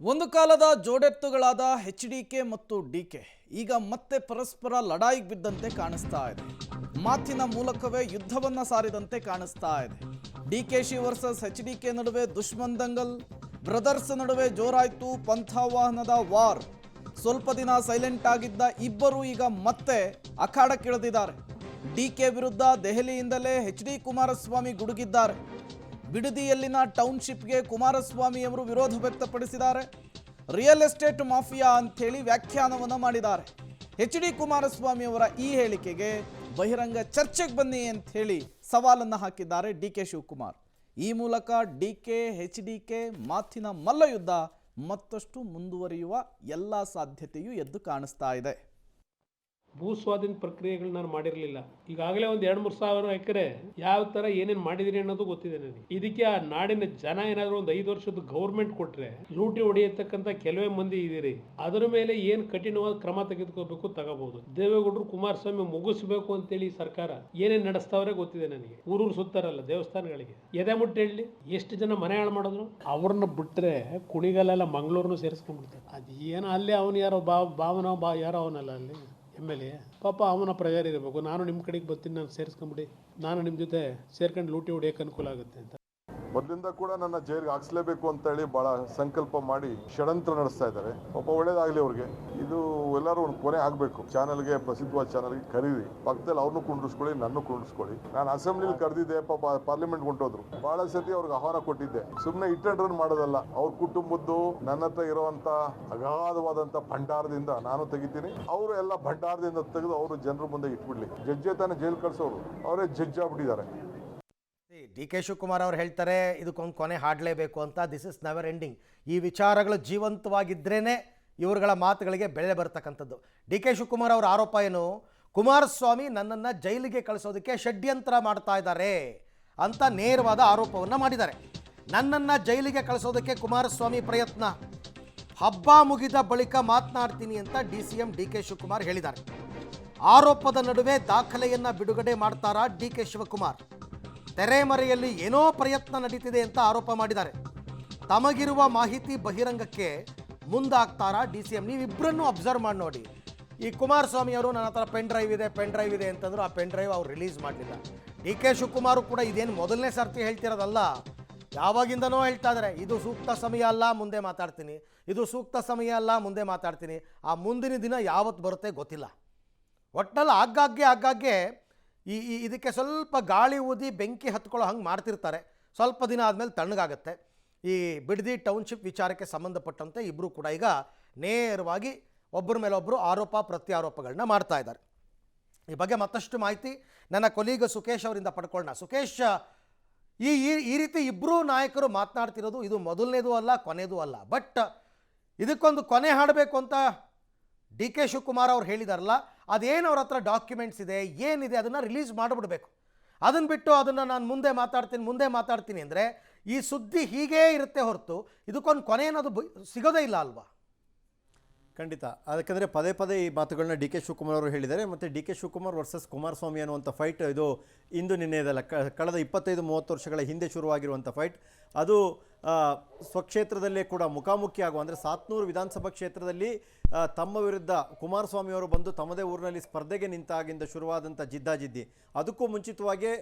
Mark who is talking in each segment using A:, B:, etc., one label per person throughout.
A: ಒಂದು ಕಾಲದ ಜೋಡೆತ್ತುಗಳಾದ HDK ಮತ್ತು DK ಈಗ ಮತ್ತೆ ಪರಸ್ಪರ ಲಡಾಯಿಗೆ ಬಿದ್ದಂತೆ ಕಾಣಿಸ್ತಾ ಇದೆ. ಮಾತಿನ ಮೂಲಕವೇ ಯುದ್ಧವನ್ನ ಸಾರಿದಂತೆ ಕಾಣಿಸ್ತಾ ಇದೆ. DKಶಿ ವರ್ಸಸ್ HDK ನಡುವೆ ದುಶ್ಮನ್ ದಂಗಲ್, ಬ್ರದರ್ಸ್ ನಡುವೆ ಜೋರಾಯ್ತು ಪಂಥವಾಹನದ ವಾರ್. ಸ್ವಲ್ಪ ದಿನ ಸೈಲೆಂಟ್ ಆಗಿದ್ದ ಇಬ್ಬರು ಈಗ ಮತ್ತೆ ಅಖಾಡಕ್ಕಿಳಿದಿದ್ದಾರೆ. DK ವಿರುದ್ಧ ದೆಹಲಿಯಿಂದಲೇ HD ಕುಮಾರಸ್ವಾಮಿ ಗುಡುಗಿದ್ದಾರೆ. ಬಿಡದಿಯಲ್ಲಿನ ಟೌನ್ಶಿಪ್ಗೆ ಕುಮಾರಸ್ವಾಮಿ ಅವರು ವಿರೋಧ ವ್ಯಕ್ತಪಡಿಸಿದ್ದಾರೆ. ರಿಯಲ್ ಎಸ್ಟೇಟ್ ಮಾಫಿಯಾ ಅಂಥೇಳಿ ವ್ಯಾಖ್ಯಾನವನ್ನು ಮಾಡಿದ್ದಾರೆ. HD ಕುಮಾರಸ್ವಾಮಿ ಅವರ ಈ ಹೇಳಿಕೆಗೆ ಬಹಿರಂಗ ಚರ್ಚೆಗೆ ಬನ್ನಿ ಅಂತ ಹೇಳಿ ಸವಾಲನ್ನು ಹಾಕಿದ್ದಾರೆ DK ಶಿವಕುಮಾರ್. ಈ ಮೂಲಕ DK HDK ಮಾತಿನ ಮಲ್ಲಯುದ್ಧ ಮತ್ತಷ್ಟು ಮುಂದುವರಿಯುವ ಎಲ್ಲ ಸಾಧ್ಯತೆಯೂ ಎದ್ದು ಕಾಣಿಸ್ತಾ ಇದೆ.
B: ಭೂ ಸ್ವಾಧೀನ ಪ್ರಕ್ರಿಯೆಗಳು ನಾನು ಮಾಡಿರಲಿಲ್ಲ. ಈಗಾಗಲೇ ಒಂದು 2-3 ಸಾವಿರ ಎಕರೆ ಯಾವ ಥರ ಏನೇನು ಮಾಡಿದಿರಿ ಅನ್ನೋದು ಗೊತ್ತಿದೆ ನನಗೆ. ಇದಕ್ಕೆ ಆ ನಾಡಿನ ಜನ ಏನಾದರೂ ಒಂದು 5 ವರ್ಷದ ಗೌರ್ಮೆಂಟ್ ಕೊಟ್ಟರೆ ಲೂಟಿ ಹೊಡೆಯತಕ್ಕಂಥ ಕೆಲವೇ ಮಂದಿ ಇದ್ದೀರಿ. ಅದರ ಮೇಲೆ ಏನು ಕಠಿಣವಾದ ಕ್ರಮ ತೆಗೆದುಕೋಬೇಕು ತಗೋಬಹುದು. ದೇವೇಗೌಡರು ಕುಮಾರಸ್ವಾಮಿ ಮುಗಿಸ್ಬೇಕು ಅಂತೇಳಿ ಸರ್ಕಾರ ಏನೇನು ನಡೆಸ್ತಾವ್ರೆ ಗೊತ್ತಿದೆ ನನಗೆ. ಊರೂರು ಸುತ್ತಾರಲ್ಲ ದೇವಸ್ಥಾನಗಳಿಗೆ ಎದೆ ಮುಟ್ಟಿ ಹೇಳಿ ಎಷ್ಟು ಜನ ಮನೆ ಹಾಳು ಮಾಡಿದ್ರು. ಅವ್ರನ್ನ ಬಿಟ್ಟರೆ ಕುಣಿಗಲೆಲ್ಲ ಮಂಗಳೂರನ್ನು ಸೇರಿಸ್ಕೊಂಡ್ಬಿಡ್ತಾರೆ. ಅದು ಏನೋ ಅಲ್ಲೇ ಅವನು ಯಾರೋ ಭಾವನ ಯಾರೋ ಅವನಲ್ಲ ಅಲ್ಲಿ MLA ಪಾಪ ಅವನ ಪ್ರಚಾರ ಇರಬೇಕು. ನಾನು ನಿಮ್ಮ ಕಡೆಗೆ ಬರ್ತೀನಿ, ನಾನು ಸೇರಿಸ್ಕೊಂಬಿಡಿ, ನಾನು ನಿಮ್ಮ ಜೊತೆ ಸೇರ್ಕೊಂಡು ಲೂಟಿ ಹೊಡಿಯೋಕೆ ಅನುಕೂಲ ಆಗುತ್ತೆ ಅಂತ.
C: ಮೊದಲಿಂದ ಕೂಡ ನನ್ನ ಜೈಲಿಗೆ ಹಾಕ್ಸ್ಲೇಬೇಕು ಅಂತ ಹೇಳಿ ಬಹಳ ಸಂಕಲ್ಪ ಮಾಡಿ ಷಡ್ಯಂತ್ರ ನಡೆಸ್ತಾ ಇದ್ದಾರೆ. ಪಾಪ ಒಳ್ಳೇದಾಗ್ಲಿ ಅವ್ರಿಗೆ. ಇದು ಎಲ್ಲರೂ ಒಂದು ಕೊನೆ ಆಗ್ಬೇಕು. ಚಾನಲ್ಗೆ, ಪ್ರಸಿದ್ಧವಾದ ಚಾನಲ್ಗೆ ಕರೀರಿ, ಪಕ್ಕದಲ್ಲಿ ಅವ್ರನ್ನೂ ಕುಂಡ್ರಿಸ್ಕೊಳ್ಳಿ, ನನ್ನ ಕುಂಡ್ರಿಸ್ಕೊಳ್ಳಿ. ನಾನು ಅಸೆಂಬ್ಲಿಲಿ ಕರೆದಿದ್ದೆ, ಪಾಪ ಪಾರ್ಲಿಮೆಂಟ್ ಹೊಂಟೋದ್ರು. ಬಹಳ ಸತಿ ಅವ್ರಿಗೆ ಆಹ್ವಾನ ಕೊಟ್ಟಿದ್ದೆ. ಸುಮ್ಮನೆ ಇಟ್ ಅಂಡ್ ರನ್ ಮಾಡೋದಲ್ಲ. ಅವ್ರ ಕುಟುಂಬದ್ದು ನನ್ನ ಹತ್ರ ಇರುವಂತ ಅಗಾಧವಾದಂತ ಭಂಡಾರದಿಂದ ನಾನು ತೆಗಿತೀನಿ, ಅವರು ಎಲ್ಲ ಭಂಡಾರದಿಂದ ತೆಗೆದು ಅವರು ಜನರ ಮುಂದೆ ಇಟ್ಬಿಡ್ಲಿ. ಜಡ್ಜೆ ತಾನೇ ಜೈಲ್ ಕಳ್ಸೋರು, ಅವರೇ ಜಡ್ಜ್ ಆಗ್ಬಿಟ್ಟಿದ್ದಾರೆ.
D: DK ಶಿವಕುಮಾರ್ ಅವರು ಹೇಳ್ತಾರೆ ಇದಕ್ಕೊಂದು ಕೊನೆ ಹಾಡಲೇಬೇಕು ಅಂತ. This is never ending. ಈ ವಿಚಾರಗಳು ಜೀವಂತವಾಗಿದ್ರೇ ಇವರುಗಳ ಮಾತುಗಳಿಗೆ ಬೆಲೆ ಬರ್ತಕ್ಕಂಥದ್ದು. DK ಶಿವಕುಮಾರ್ ಅವರ ಆರೋಪ ಏನು, ಕುಮಾರಸ್ವಾಮಿ ನನ್ನನ್ನು ಜೈಲಿಗೆ ಕಳಿಸೋದಕ್ಕೆ ಷಡ್ಯಂತ್ರ ಮಾಡ್ತಾ ಇದ್ದಾರೆ ಅಂತ ನೇರವಾದ ಆರೋಪವನ್ನು ಮಾಡಿದ್ದಾರೆ. ನನ್ನನ್ನು ಜೈಲಿಗೆ ಕಳಿಸೋದಕ್ಕೆ ಕುಮಾರಸ್ವಾಮಿ ಪ್ರಯತ್ನ, ಹಬ್ಬ ಮುಗಿದ ಬಳಿಕ ಮಾತನಾಡ್ತೀನಿ ಅಂತ DCM DK ಶಿವಕುಮಾರ್ ಹೇಳಿದ್ದಾರೆ. ಆರೋಪದ ನಡುವೆ ದಾಖಲೆಯನ್ನು ಬಿಡುಗಡೆ ಮಾಡ್ತಾರಾ DK ಶಿವಕುಮಾರ್? ತೆರೆಮರೆಯಲ್ಲಿ ಏನೋ ಪ್ರಯತ್ನ ನಡೀತಿದೆ ಅಂತ ಆರೋಪ ಮಾಡಿದ್ದಾರೆ. ತಮಗಿರುವ ಮಾಹಿತಿ ಬಹಿರಂಗಕ್ಕೆ ಮುಂದಾಗ್ತಾರಾ DCM? ನೀವಿಬ್ಬರನ್ನು ಅಬ್ಸರ್ವ್ ಮಾಡಿ ನೋಡಿ. ಈ ಕುಮಾರಸ್ವಾಮಿ ಅವರು ನನ್ನ ಹತ್ರ ಪೆನ್ ಡ್ರೈವ್ ಇದೆ ಅಂತಂದ್ರು. ಆ ಪೆನ್ ಡ್ರೈವ್ ಅವ್ರು ರಿಲೀಸ್ ಮಾಡಲಿಲ್ಲ. DK ಶಿವಕುಮಾರ್ ಕೂಡ ಇದೇನು ಮೊದಲನೇ ಸರ್ತಿ ಹೇಳ್ತಿರೋದಲ್ಲ, ಯಾವಾಗಿಂದನೋ ಹೇಳ್ತಾ ಇದ್ದಾರೆ ಇದು ಸೂಕ್ತ ಸಮಯ ಅಲ್ಲ, ಮುಂದೆ ಮಾತಾಡ್ತೀನಿ, ಇದು ಸೂಕ್ತ ಸಮಯ ಅಲ್ಲ, ಮುಂದೆ ಮಾತಾಡ್ತೀನಿ. ಆ ಮುಂದಿನ ದಿನ ಯಾವತ್ತು ಬರುತ್ತೆ ಗೊತ್ತಿಲ್ಲ. ಒಟ್ಟಲ್ಲಿ ಆಗಾಗ್ಗೆ ಇದಕ್ಕೆ ಸ್ವಲ್ಪ ಗಾಳಿ ಊದಿ ಬೆಂಕಿ ಹತ್ಕೊಳ್ಳೋ ಹಂಗೆ ಮಾಡ್ತಿರ್ತಾರೆ. ಸ್ವಲ್ಪ ದಿನ ಆದಮೇಲೆ ತಣ್ಣಗಾಗುತ್ತೆ. ಈ ಬಿಡದಿ ಟೌನ್ಶಿಪ್ ವಿಚಾರಕ್ಕೆ ಸಂಬಂಧಪಟ್ಟಂತೆ ಇಬ್ಬರು ಕೂಡ ಈಗ ನೇರವಾಗಿ ಒಬ್ಬರ ಮೇಲೆ ಒಬ್ಬರು ಆರೋಪ ಪ್ರತ್ಯಾರೋಪಗಳನ್ನ ಮಾಡ್ತಾ ಇದ್ದಾರೆ. ಈ ಬಗ್ಗೆ ಮತ್ತಷ್ಟು ಮಾಹಿತಿ ನನ್ನ ಕೊಲೀಗ ಸುಕೇಶ್ ಅವರಿಂದ ಪಡ್ಕೊಳ್ಳೋಣ. ಸುಕೇಶ್, ಈ ರೀತಿ ಇಬ್ಬರು ನಾಯಕರು ಮಾತನಾಡ್ತಿರೋದು ಇದು ಮೊದಲನೇದು ಅಲ್ಲ, ಕೊನೆಯದು ಅಲ್ಲ. ಬಟ್ ಇದಕ್ಕೊಂದು ಕೊನೆ ಹಾಡಬೇಕು ಅಂತ DK ಶಿವಕುಮಾರ್ ಅವ್ರು ಹೇಳಿದಾರಲ್ಲ, ಅದೇನು ಅವ್ರ ಹತ್ರ ಡಾಕ್ಯುಮೆಂಟ್ಸ್ ಇದೆ, ಏನಿದೆ ಅದನ್ನು ರಿಲೀಸ್ ಮಾಡಿಬಿಡ್ಬೇಕು. ಅದನ್ನು ಬಿಟ್ಟು ಅದನ್ನು ನಾನು ಮುಂದೆ ಮಾತಾಡ್ತೀನಿ ಅಂದರೆ ಈ ಸುದ್ದಿ ಹೀಗೇ ಇರುತ್ತೆ ಹೊರತು ಇದಕ್ಕೊಂದು ಕೊನೆ ಅನ್ನೋದು ಸಿಗೋದೇ ಇಲ್ಲ ಅಲ್ವಾ?
E: ಖಂಡಿತ. ಅದಕ್ಕೆಂದರೆ ಪದೇ ಈ ಮಾತುಗಳನ್ನ DK ಶಿವಕುಮಾರ್ ಅವರು ಹೇಳಿದ್ದಾರೆ. ಮತ್ತು DK ಶಿವಕುಮಾರ್ ವರ್ಸಸ್ ಕುಮಾರಸ್ವಾಮಿ ಅನ್ನುವಂಥ ಫೈಟ್ ಇದು ಇಂದು ನಿನ್ನೆದಲ್ಲ, ಕಳೆದ 25-30 ವರ್ಷಗಳ ಹಿಂದೆ ಶುರುವಾಗಿರುವಂಥ ಫೈಟ್. ಅದು ಸ್ವಕ್ಷೇತ್ರದಲ್ಲೇ ಕೂಡ ಮುಖಾಮುಖಿ ಆಗುವ, ಅಂದರೆ ಸಾತ್ನೂರು ವಿಧಾನಸಭಾ ಕ್ಷೇತ್ರದಲ್ಲಿ ತಮ್ಮ ವಿರುದ್ಧ ಕುಮಾರಸ್ವಾಮಿ ಅವರು ಬಂದು ತಮ್ಮದೇ ಊರಿನಲ್ಲಿ ಸ್ಪರ್ಧೆಗೆ ನಿಂತಾಗಿಂದ ಶುರುವಾದಂಥ ಜಿದ್ದಾಜಿದ್ದಿ. ಅದಕ್ಕೂ ಮುಂಚಿತವಾಗಿಯೇ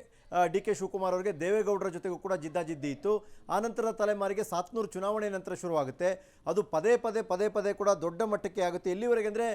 E: DK ಶಿವಕುಮಾರ್ ಅವರಿಗೆ ದೇವೇಗೌಡರ ಜೊತೆಗೂ ಕೂಡ ಜಿದ್ದಾಜಿದ್ದಿ ಇತ್ತು. ಆನಂತರದ ತಲೆಮಾರಿಗೆ ಸಾತ್ನೂರು ಚುನಾವಣೆ ನಂತರ ಶುರುವಾಗುತ್ತೆ. ಅದು ಪದೇ ಕೂಡ ದೊಡ್ಡ ಮಟ್ಟಕ್ಕೆ ಆಗುತ್ತೆ. ಎಲ್ಲಿವರೆಗೆ ಅಂದರೆ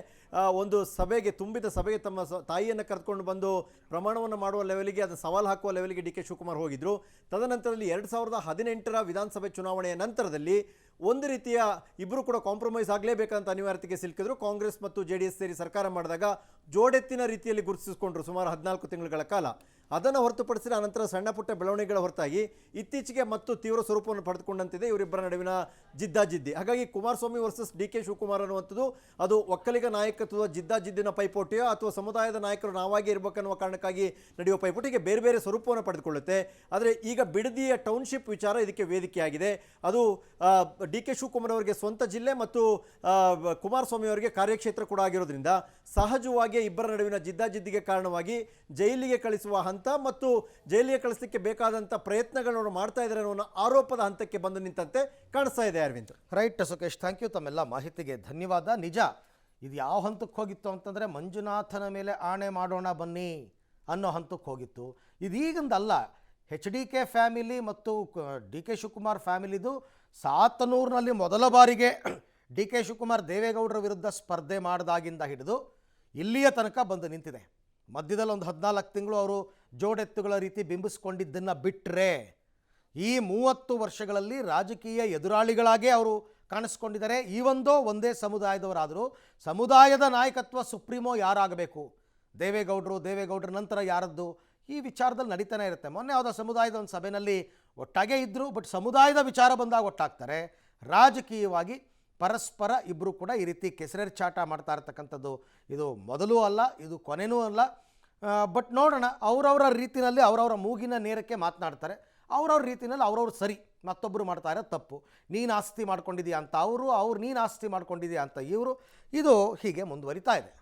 E: ಒಂದು ಸಭೆಗೆ, ತುಂಬಿದ ಸಭೆಗೆ ತಮ್ಮ ತಾಯಿಯನ್ನು ಕರೆದುಕೊಂಡು ಬಂದು ಪ್ರಮಾಣವನ್ನು ಮಾಡುವ ಲೆವೆಲ್ಗೆ, ಅದನ್ನು ಸವಾಲು ಹಾಕುವ ಲೆವೆಲ್ಗೆ DK ಶಿವಕುಮಾರ್ ಹೋಗಿದ್ದರು. ತದನಂತರದಲ್ಲಿ 2018ರ ವಿಧಾನಸಭೆ ಚುನಾವಣೆಯ ನಂತರದಲ್ಲಿ ಒಂದು ರೀತಿಯ ಇಬ್ಬರು ಕೂಡ ಕಾಂಪ್ರಮೈಸ್ ಆಗಲೇಬೇಕಂತ ಅನಿವಾರ್ಯತೆಗೆ ಸಿಲುಕಿದ್ರು. ಕಾಂಗ್ರೆಸ್ ಮತ್ತು JDS ಸೇರಿ ಸರ್ಕಾರ ಮಾಡಿದಾಗ ಜೋಡೆತ್ತಿನ ರೀತಿಯಲ್ಲಿ ಗುರುತಿಸಿಕೊಂಡ್ರು ಸುಮಾರು 14 ತಿಂಗಳುಗಳ ಕಾಲ. ಅದನ್ನು ಹೊರತುಪಡಿಸಿದ ಅನಂತರ ಸಣ್ಣ ಪುಟ್ಟ ಬೆಳವಣಿಗೆಗಳ ಹೊರತಾಗಿ ಇತ್ತೀಚೆಗೆ ಮತ್ತು ತೀವ್ರ ಸ್ವರೂಪವನ್ನು ಪಡೆದುಕೊಂಡಂತಿದೆ ಇವರಿಬ್ಬರ ನಡುವಿನ ಜಿದ್ದಾಜಿದ್ದಿ. ಹಾಗಾಗಿ ಕುಮಾರಸ್ವಾಮಿ ವರ್ಸಸ್ DK ಶಿವಕುಮಾರ್ ಅನ್ನುವಂಥದ್ದು ಅದು ಒಕ್ಕಲಿಗ ನಾಯಕತ್ವದ ಜಿದ್ದಾಜಿದ್ದಿನ ಪೈಪೋಟಿಯೋ ಅಥವಾ ಸಮುದಾಯದ ನಾಯಕರು ನಾವಾಗಿ ಇರಬೇಕನ್ನುವ ಕಾರಣಕ್ಕಾಗಿ ನಡೆಯುವ ಪೈಪೋಟಿಗೆ ಬೇರೆ ಸ್ವರೂಪವನ್ನು ಪಡೆದುಕೊಳ್ಳುತ್ತೆ. ಆದರೆ ಈಗ ಬಿಡದಿಯ ಟೌನ್ಶಿಪ್ ವಿಚಾರ ಇದಕ್ಕೆ ವೇದಿಕೆಯಾಗಿದೆ. ಅದು DK ಶಿವಕುಮಾರ್ ಅವರಿಗೆ ಸ್ವಂತ ಜಿಲ್ಲೆ ಮತ್ತು ಕುಮಾರಸ್ವಾಮಿ ಅವರಿಗೆ ಕಾರ್ಯಕ್ಷೇತ್ರ ಕೂಡ ಆಗಿರೋದ್ರಿಂದ ಸಹಜವಾಗಿ ಇಬ್ಬರ ನಡುವಿನ ಜಿದ್ದಾಜಿದ್ದಿಗೆ ಕಾರಣವಾಗಿ ಜೈಲಿಗೆ ಕಳಿಸುವ ಹಂತ ಅಂತ ಮತ್ತು ಜೈಲಿಗೆ ಕಳಿಸಲಿಕ್ಕೆ ಬೇಕಾದಂಥ ಪ್ರಯತ್ನಗಳನ್ನು ಮಾಡ್ತಾ ಇದ್ದಾರೆ ಅನ್ನೋ ಆರೋಪದ ಹಂತಕ್ಕೆ ಬಂದು ನಿಂತಂತೆ ಕಾಣಿಸ್ತಾ ಇದೆ Arvind.
D: Right Sukhesh, thank you, ತಮ್ಮೆಲ್ಲ ಮಾಹಿತಿಗೆ ಧನ್ಯವಾದ. ನಿಜ, ಇದು ಯಾವ ಹಂತಕ್ಕೆ ಹೋಗಿತ್ತು ಅಂತಂದರೆ ಮಂಜುನಾಥನ ಮೇಲೆ ಆಣೆ ಮಾಡೋಣ ಬನ್ನಿ ಅನ್ನೋ ಹಂತಕ್ಕೆ ಹೋಗಿತ್ತು. ಇದೀಗಂದಲ್ಲ. HDK ಫ್ಯಾಮಿಲಿ ಮತ್ತು DK ಶಿವಕುಮಾರ್ ಫ್ಯಾಮಿಲಿದು ಸಾತನೂರಿನಲ್ಲಿ ಮೊದಲ ಬಾರಿಗೆ DK ಶಿವಕುಮಾರ್ ದೇವೇಗೌಡರ ವಿರುದ್ಧ ಸ್ಪರ್ಧೆ ಮಾಡಿದಾಗಿಂದ ಹಿಡಿದು ಇಲ್ಲಿಯ ತನಕ ಬಂದು ನಿಂತಿದೆ. ಮಧ್ಯದಲ್ಲಿ ಒಂದು 14 ತಿಂಗಳು ಅವರು ಜೋಡೆತ್ತುಗಳ ರೀತಿ ಬಿಂಬಿಸ್ಕೊಂಡಿದ್ದನ್ನು ಬಿಟ್ಟರೆ ಈ 30 ವರ್ಷಗಳಲ್ಲಿ ರಾಜಕೀಯ ಎದುರಾಳಿಗಳಾಗೇ ಅವರು ಕಾಣಿಸ್ಕೊಂಡಿದ್ದಾರೆ. ಒಂದೇ ಸಮುದಾಯದವರಾದರೂ ಸಮುದಾಯದ ನಾಯಕತ್ವ ಸುಪ್ರೀಮೋ ಯಾರಾಗಬೇಕು, ದೇವೇಗೌಡರ ನಂತರ ಯಾರದ್ದು, ಈ ವಿಚಾರದಲ್ಲಿ ನಡೀತಾನೆ ಇರುತ್ತೆ. ಮೊನ್ನೆ ಯಾವುದೋ ಸಮುದಾಯದ ಒಂದು ಸಭೆಯಲ್ಲಿ ಒಟ್ಟಾಗೇ ಇದ್ದರು, ಬಟ್ ಸಮುದಾಯದ ವಿಚಾರ ಬಂದಾಗ ಒಟ್ಟಾಗ್ತಾರೆ. ರಾಜಕೀಯವಾಗಿ ಪರಸ್ಪರ ಇಬ್ಬರು ಕೂಡ ಈ ರೀತಿ ಕೆಸರೆರ್ಚಾಟ ಮಾಡ್ತಾ ಇರ್ತಕ್ಕಂಥದ್ದು ಇದು ಮೊದಲೂ ಅಲ್ಲ, ಇದು ಕೊನೆಯೂ ಅಲ್ಲ. ಬಟ್ ನೋಡೋಣ, ಅವರವರ ರೀತಿಯಲ್ಲಿ ಅವರವರ ಮೂಗಿನ ನೇರಕ್ಕೆ ಮಾತನಾಡ್ತಾರೆ. ಅವ್ರವ್ರ ರೀತಿಯಲ್ಲಿ ಅವ್ರವ್ರು ಸರಿ, ಮತ್ತೊಬ್ಬರು ಮಾಡ್ತಾ ಇರೋದು ತಪ್ಪು. ನೀನು ಆಸ್ತಿ ಮಾಡ್ಕೊಂಡಿದ್ದೀಯಾ ಅಂತ ಅವರು, ನೀನು ಆಸ್ತಿ ಮಾಡ್ಕೊಂಡಿದ್ದೀಯಾ ಅಂತ ಇವರು, ಇದು ಹೀಗೆ ಮುಂದುವರಿತಾ ಇದೆ.